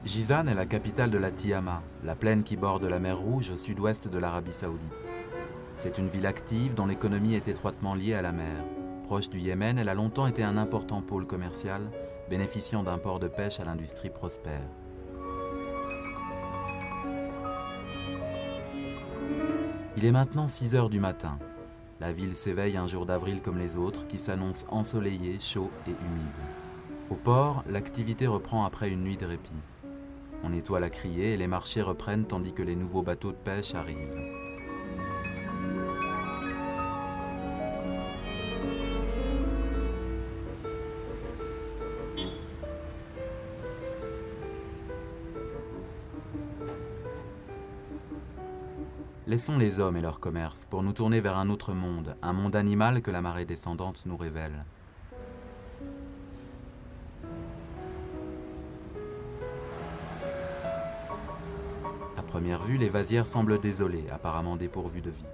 Jizan est la capitale de la Tiama, la plaine qui borde la mer Rouge au sud-ouest de l'Arabie Saoudite. C'est une ville active dont l'économie est étroitement liée à la mer. Proche du Yémen, elle a longtemps été un important pôle commercial, bénéficiant d'un port de pêche à l'industrie prospère. Il est maintenant 6 heures du matin. La ville s'éveille un jour d'avril comme les autres, qui s'annonce ensoleillé, chaud et humide. Au port, l'activité reprend après une nuit de répit. On nettoie la criée et les marchés reprennent tandis que les nouveaux bateaux de pêche arrivent. Laissons les hommes et leur commerce pour nous tourner vers un autre monde, un monde animal que la marée descendante nous révèle. À première vue, les vasières semblent désolées, apparemment dépourvues de vie.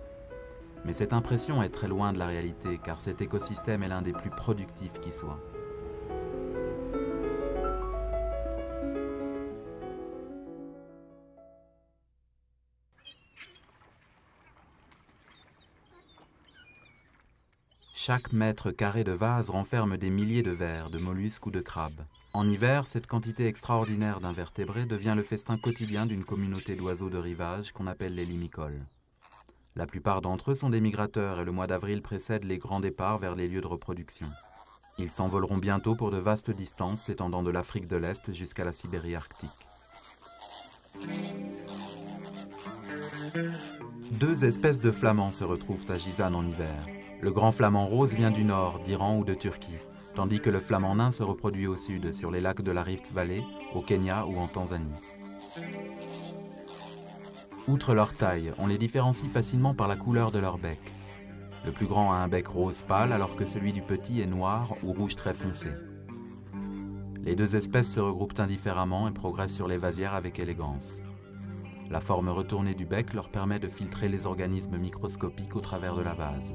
Mais cette impression est très loin de la réalité, car cet écosystème est l'un des plus productifs qui soit. Chaque mètre carré de vase renferme des milliers de vers, de mollusques ou de crabes. En hiver, cette quantité extraordinaire d'invertébrés devient le festin quotidien d'une communauté d'oiseaux de rivage qu'on appelle les limicoles. La plupart d'entre eux sont des migrateurs et le mois d'avril précède les grands départs vers les lieux de reproduction. Ils s'envoleront bientôt pour de vastes distances s'étendant de l'Afrique de l'Est jusqu'à la Sibérie arctique. 2 espèces de flamands se retrouvent à Jizan en hiver. Le grand flamand rose vient du nord, d'Iran ou de Turquie, tandis que le flamand nain se reproduit au sud, sur les lacs de la Rift Valley, au Kenya ou en Tanzanie. Outre leur taille, on les différencie facilement par la couleur de leur bec. Le plus grand a un bec rose pâle, alors que celui du petit est noir ou rouge très foncé. Les 2 espèces se regroupent indifféremment et progressent sur les vasières avec élégance. La forme retournée du bec leur permet de filtrer les organismes microscopiques au travers de la vase.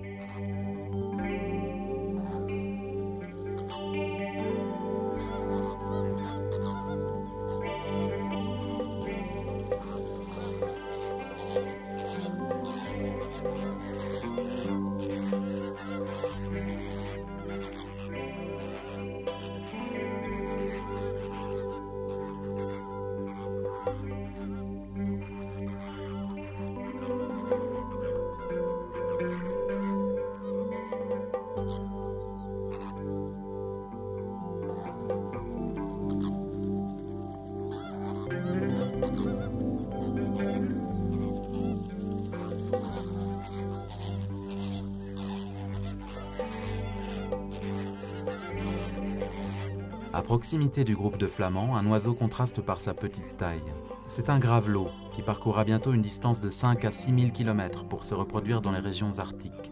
À proximité du groupe de flamands, un oiseau contraste par sa petite taille. C'est un gravelot qui parcourra bientôt une distance de 5 à 6 000 km pour se reproduire dans les régions arctiques,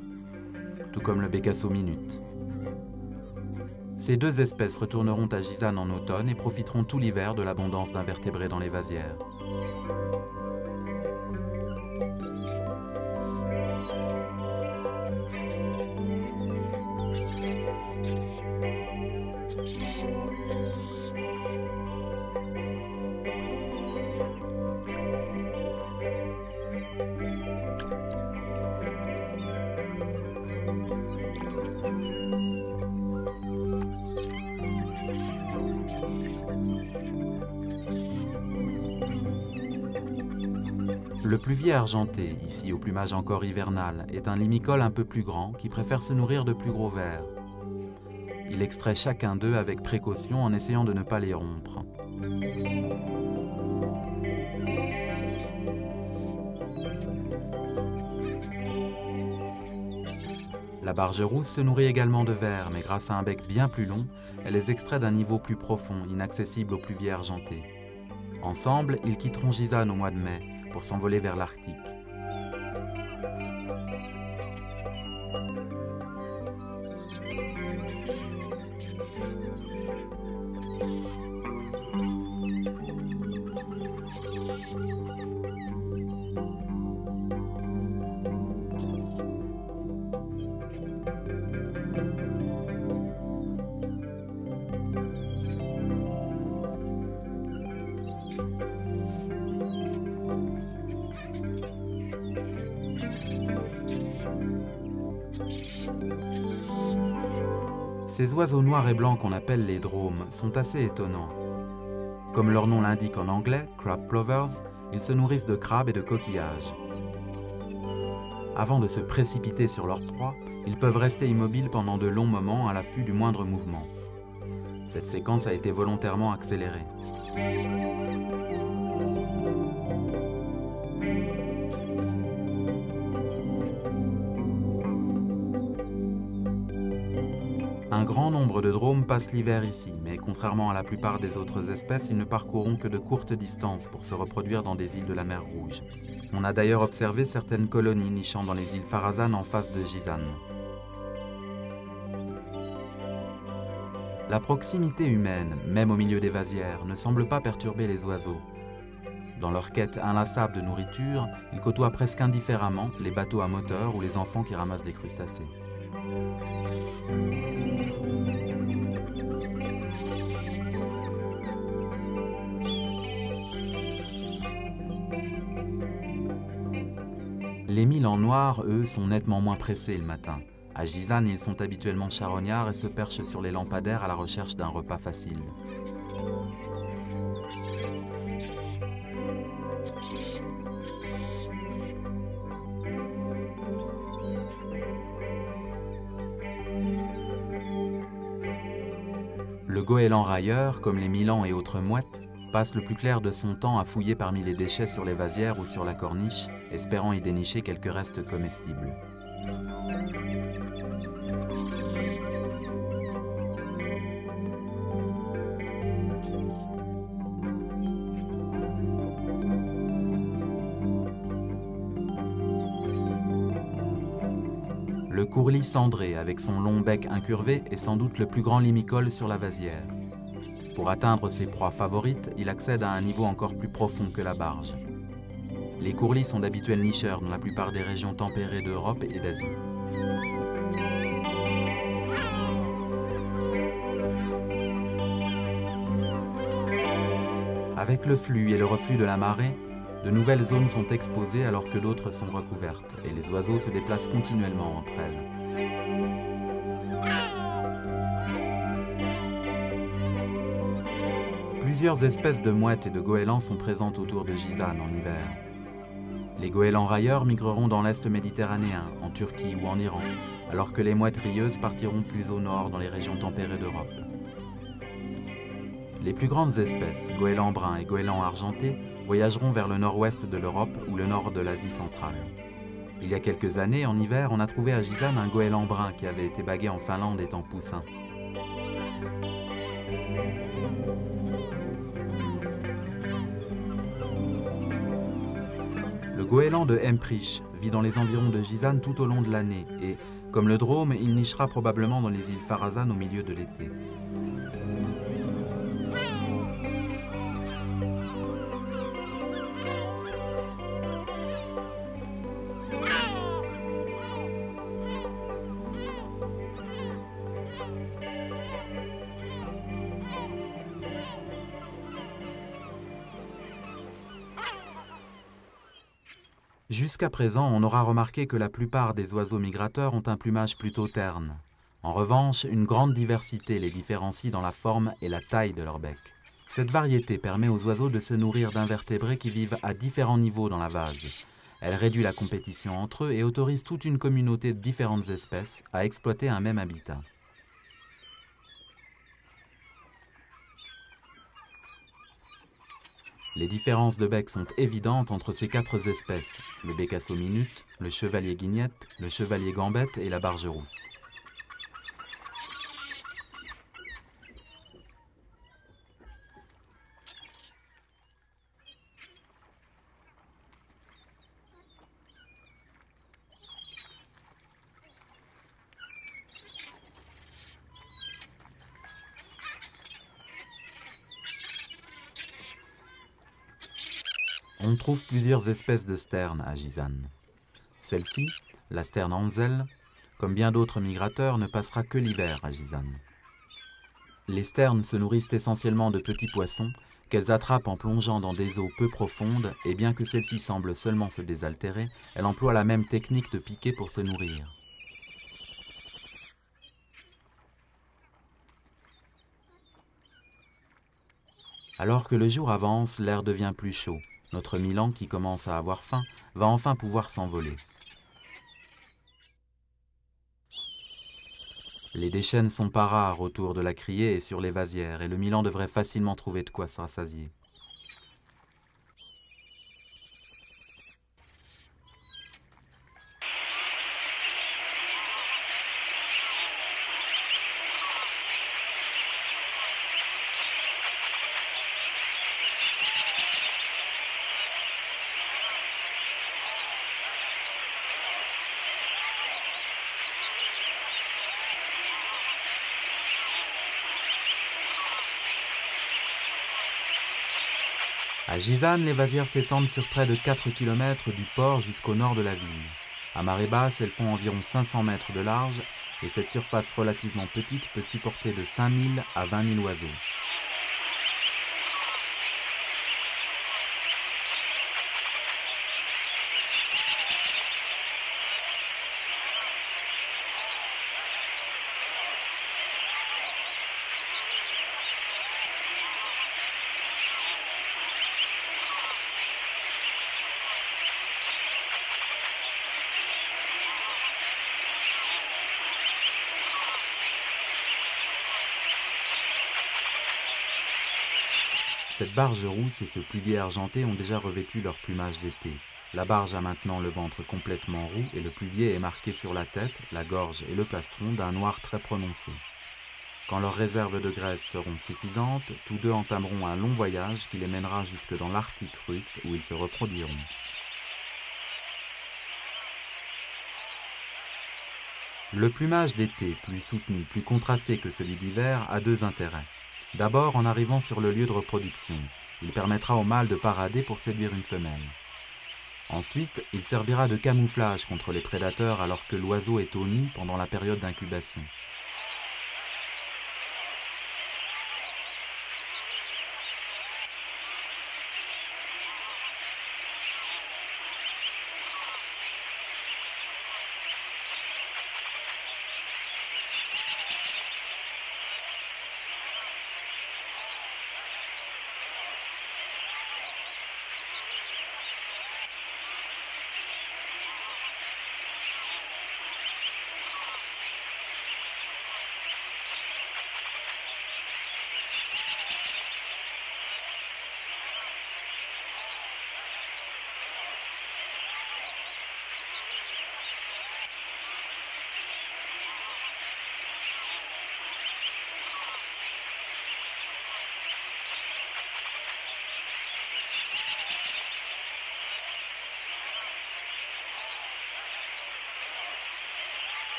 tout comme le bécasso minute. Ces 2 espèces retourneront à Jizan en automne et profiteront tout l'hiver de l'abondance d'invertébrés dans les vasières. Le pluvier argenté, ici au plumage encore hivernal, est un limicole un peu plus grand qui préfère se nourrir de plus gros vers. Il extrait chacun d'eux avec précaution en essayant de ne pas les rompre. La barge rousse se nourrit également de vers, mais grâce à un bec bien plus long, elle les extrait d'un niveau plus profond, inaccessible au pluvier argenté. Ensemble, ils quitteront Jizan au mois de mai, pour s'envoler vers l'Arctique. Ces oiseaux noirs et blancs qu'on appelle les dromes sont assez étonnants. Comme leur nom l'indique en anglais, crab plovers, ils se nourrissent de crabes et de coquillages. Avant de se précipiter sur leur proie, ils peuvent rester immobiles pendant de longs moments à l'affût du moindre mouvement. Cette séquence a été volontairement accélérée. Un grand nombre de dromes passent l'hiver ici, mais contrairement à la plupart des autres espèces, ils ne parcourront que de courtes distances pour se reproduire dans des îles de la mer Rouge. On a d'ailleurs observé certaines colonies nichant dans les îles Farazan en face de Jizan. La proximité humaine, même au milieu des vasières, ne semble pas perturber les oiseaux. Dans leur quête inlassable de nourriture, ils côtoient presque indifféremment les bateaux à moteur ou les enfants qui ramassent des crustacés. Les milans noirs, eux, sont nettement moins pressés le matin. À Jizan, ils sont habituellement charognards et se perchent sur les lampadaires à la recherche d'un repas facile. Le goéland railleur, comme les milans et autres mouettes, passe le plus clair de son temps à fouiller parmi les déchets sur les vasières ou sur la corniche, espérant y dénicher quelques restes comestibles. Le courlis cendré, avec son long bec incurvé, est sans doute le plus grand limicole sur la vasière. Pour atteindre ses proies favorites, il accède à un niveau encore plus profond que la barge. Les courlis sont d'habituels nicheurs dans la plupart des régions tempérées d'Europe et d'Asie. Avec le flux et le reflux de la marée, de nouvelles zones sont exposées alors que d'autres sont recouvertes, et les oiseaux se déplacent continuellement entre elles. Plusieurs espèces de mouettes et de goélands sont présentes autour de Jizan en hiver. Les goélands railleurs migreront dans l'Est méditerranéen, en Turquie ou en Iran, alors que les mouettes rieuses partiront plus au nord dans les régions tempérées d'Europe. Les plus grandes espèces, goélands bruns et goélands argentés, voyageront vers le nord-ouest de l'Europe ou le nord de l'Asie centrale. Il y a quelques années, en hiver, on a trouvé à Jizan un goéland brun qui avait été bagué en Finlande étant poussin. Le goéland de Emprich vit dans les environs de Jizan tout au long de l'année et, comme le drôme, il nichera probablement dans les îles Farazan au milieu de l'été. Jusqu'à présent, on aura remarqué que la plupart des oiseaux migrateurs ont un plumage plutôt terne. En revanche, une grande diversité les différencie dans la forme et la taille de leur bec. Cette variété permet aux oiseaux de se nourrir d'invertébrés qui vivent à différents niveaux dans la vase. Elle réduit la compétition entre eux et autorise toute une communauté de différentes espèces à exploiter un même habitat. Les différences de bec sont évidentes entre ces quatre espèces, le bécasso minute, le chevalier guignette, le chevalier gambette et la barge rousse. On trouve plusieurs espèces de sternes à Jizan. Celle-ci, la sterne Hansel, comme bien d'autres migrateurs, ne passera que l'hiver à Jizan. Les sternes se nourrissent essentiellement de petits poissons qu'elles attrapent en plongeant dans des eaux peu profondes et bien que celle-ci semble seulement se désaltérer, elle emploie la même technique de piquer pour se nourrir. Alors que le jour avance, l'air devient plus chaud. Notre Milan, qui commence à avoir faim, va enfin pouvoir s'envoler. Les déchets ne sont pas rares autour de la criée et sur les vasières, et le Milan devrait facilement trouver de quoi se rassasier. À Gisane, les vasières s'étendent sur près de 4 km du port jusqu'au nord de la ville. À marée basse, elles font environ 500 mètres de large et cette surface relativement petite peut supporter de 5 000 à 20 000 oiseaux. Cette barge rousse et ce pluvier argenté ont déjà revêtu leur plumage d'été. La barge a maintenant le ventre complètement roux et le pluvier est marqué sur la tête, la gorge et le plastron d'un noir très prononcé. Quand leurs réserves de graisse seront suffisantes, tous deux entameront un long voyage qui les mènera jusque dans l'Arctique russe où ils se reproduiront. Le plumage d'été, plus soutenu, plus contrasté que celui d'hiver, a deux intérêts. D'abord, en arrivant sur le lieu de reproduction, il permettra au mâle de parader pour séduire une femelle. Ensuite, il servira de camouflage contre les prédateurs alors que l'oiseau est au nu pendant la période d'incubation.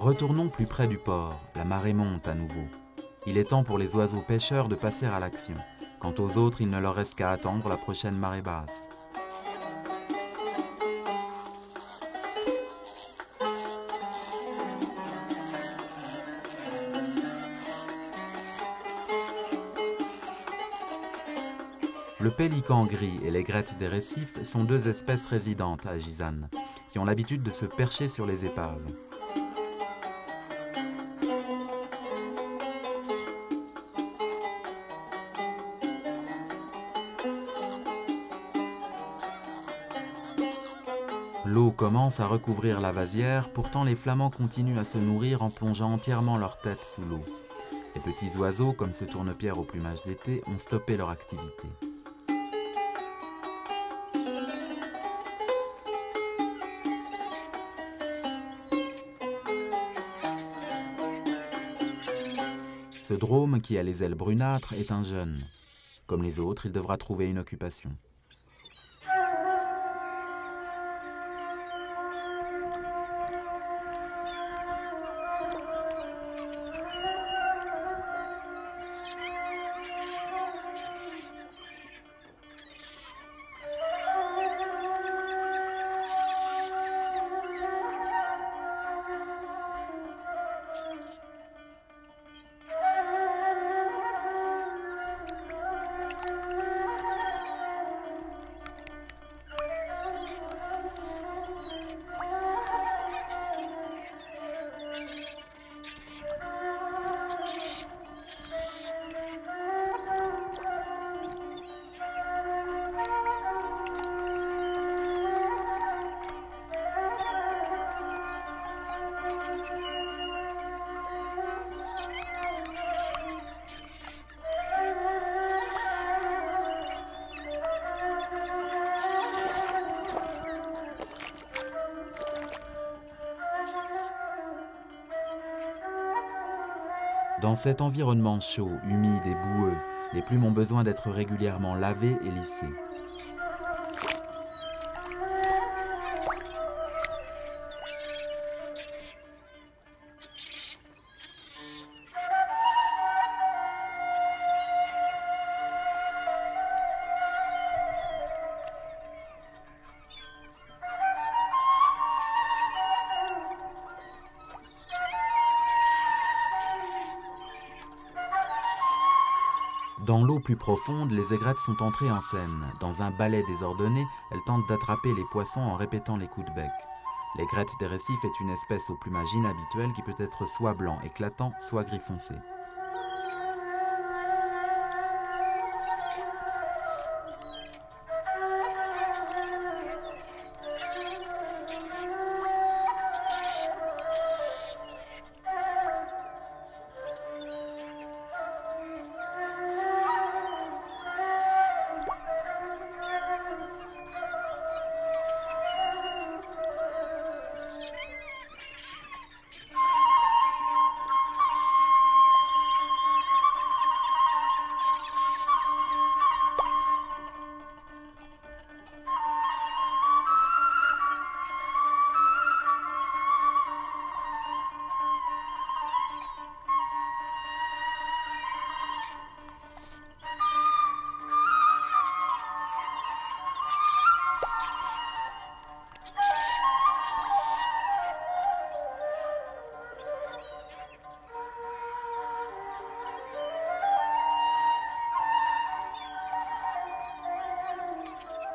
Retournons plus près du port, la marée monte à nouveau. Il est temps pour les oiseaux pêcheurs de passer à l'action. Quant aux autres, il ne leur reste qu'à attendre la prochaine marée basse. Le pélican gris et l'aigrette des récifs sont deux espèces résidentes à Gisane, qui ont l'habitude de se percher sur les épaves. L'eau commence à recouvrir la vasière, pourtant les flamands continuent à se nourrir en plongeant entièrement leur tête sous l'eau. Les petits oiseaux, comme ce tourne-pierre au plumage d'été, ont stoppé leur activité. Ce drôme, qui a les ailes brunâtres, est un jeune. Comme les autres, il devra trouver une occupation. Dans cet environnement chaud, humide et boueux, les plumes ont besoin d'être régulièrement lavées et lissées. Dans l'eau plus profonde, les aigrettes sont entrées en scène. Dans un ballet désordonné, elles tentent d'attraper les poissons en répétant les coups de bec. L'aigrette des récifs est une espèce au plumage inhabituel qui peut être soit blanc éclatant, soit gris foncé.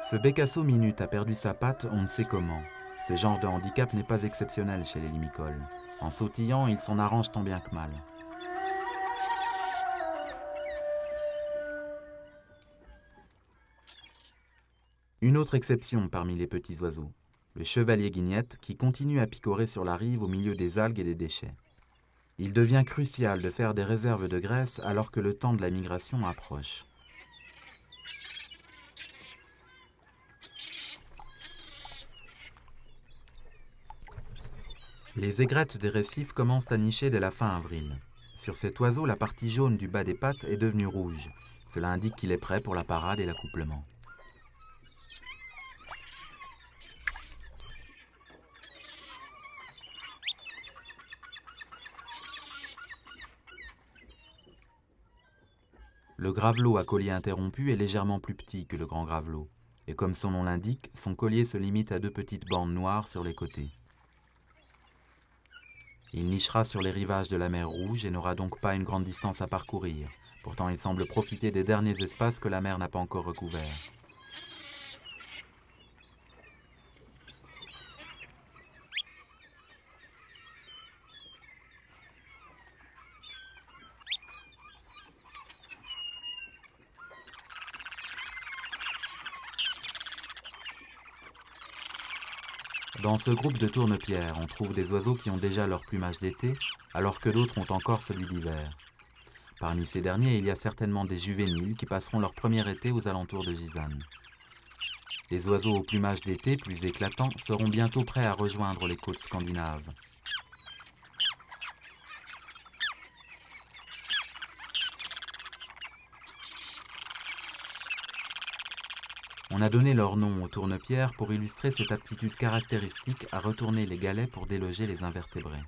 Ce bécasseau minute a perdu sa patte, on ne sait comment. Ce genre de handicap n'est pas exceptionnel chez les limicoles. En sautillant, ils s'en arrangent tant bien que mal. Une autre exception parmi les petits oiseaux, le chevalier guignette qui continue à picorer sur la rive au milieu des algues et des déchets. Il devient crucial de faire des réserves de graisse alors que le temps de la migration approche. Les aigrettes des récifs commencent à nicher dès la fin avril. Sur cet oiseau, la partie jaune du bas des pattes est devenue rouge. Cela indique qu'il est prêt pour la parade et l'accouplement. Le gravelot à collier interrompu est légèrement plus petit que le grand gravelot. Et comme son nom l'indique, son collier se limite à 2 petites bandes noires sur les côtés. Il nichera sur les rivages de la mer Rouge et n'aura donc pas une grande distance à parcourir. Pourtant, il semble profiter des derniers espaces que la mer n'a pas encore recouverts. Dans ce groupe de tournepierres, on trouve des oiseaux qui ont déjà leur plumage d'été, alors que d'autres ont encore celui d'hiver. Parmi ces derniers, il y a certainement des juvéniles qui passeront leur premier été aux alentours de Gisane. Les oiseaux au plumage d'été plus éclatant seront bientôt prêts à rejoindre les côtes scandinaves. On a donné leur nom aux tournepierres pour illustrer cette aptitude caractéristique à retourner les galets pour déloger les invertébrés.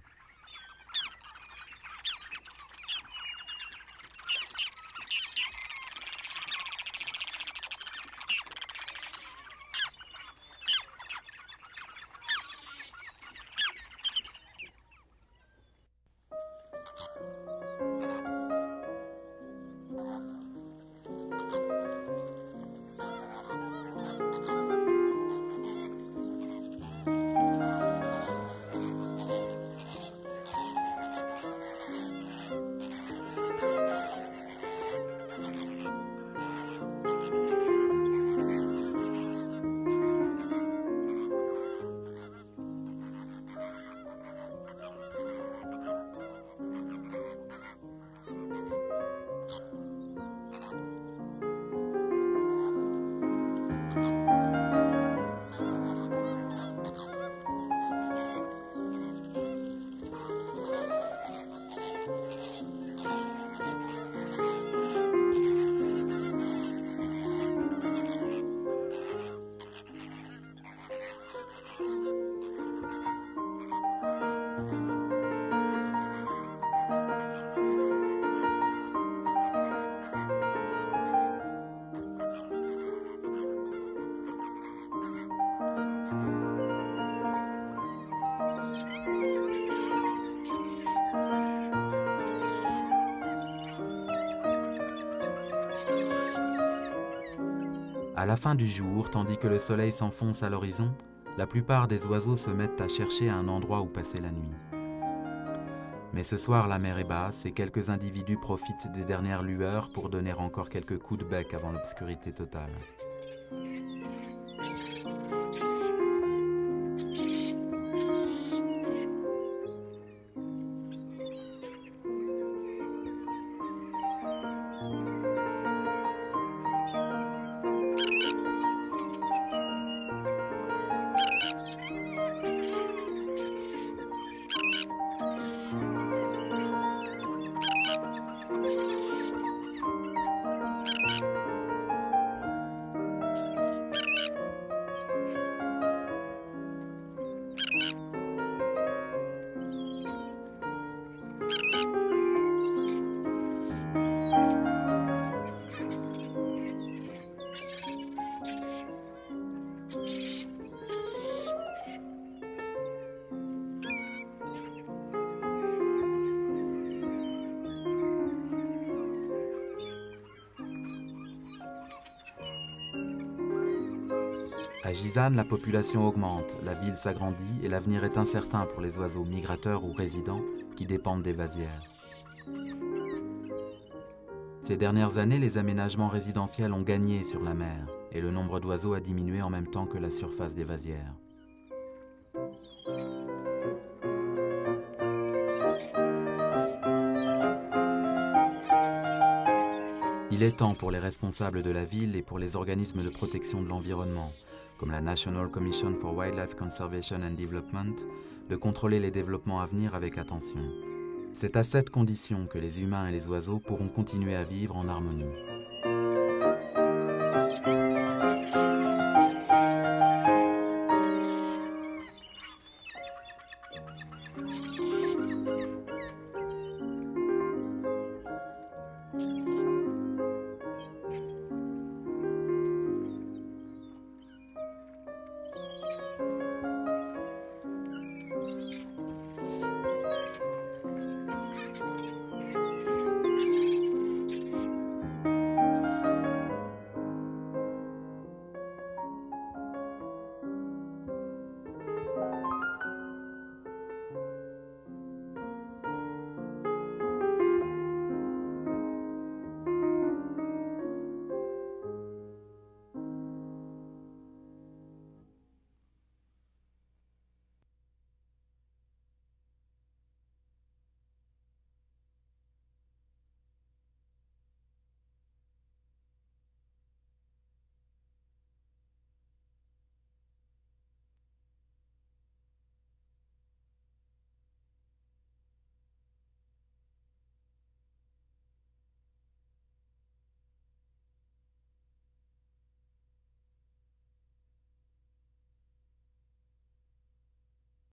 À la fin du jour, tandis que le soleil s'enfonce à l'horizon, la plupart des oiseaux se mettent à chercher un endroit où passer la nuit. Mais ce soir, la mer est basse et quelques individus profitent des dernières lueurs pour donner encore quelques coups de bec avant l'obscurité totale. À Jisan, la population augmente, la ville s'agrandit et l'avenir est incertain pour les oiseaux migrateurs ou résidents qui dépendent des vasières. Ces dernières années, les aménagements résidentiels ont gagné sur la mer et le nombre d'oiseaux a diminué en même temps que la surface des vasières. Il est temps pour les responsables de la ville et pour les organismes de protection de l'environnement, comme la National Commission for Wildlife Conservation and Development, de contrôler les développements à venir avec attention. C'est à cette condition que les humains et les oiseaux pourront continuer à vivre en harmonie.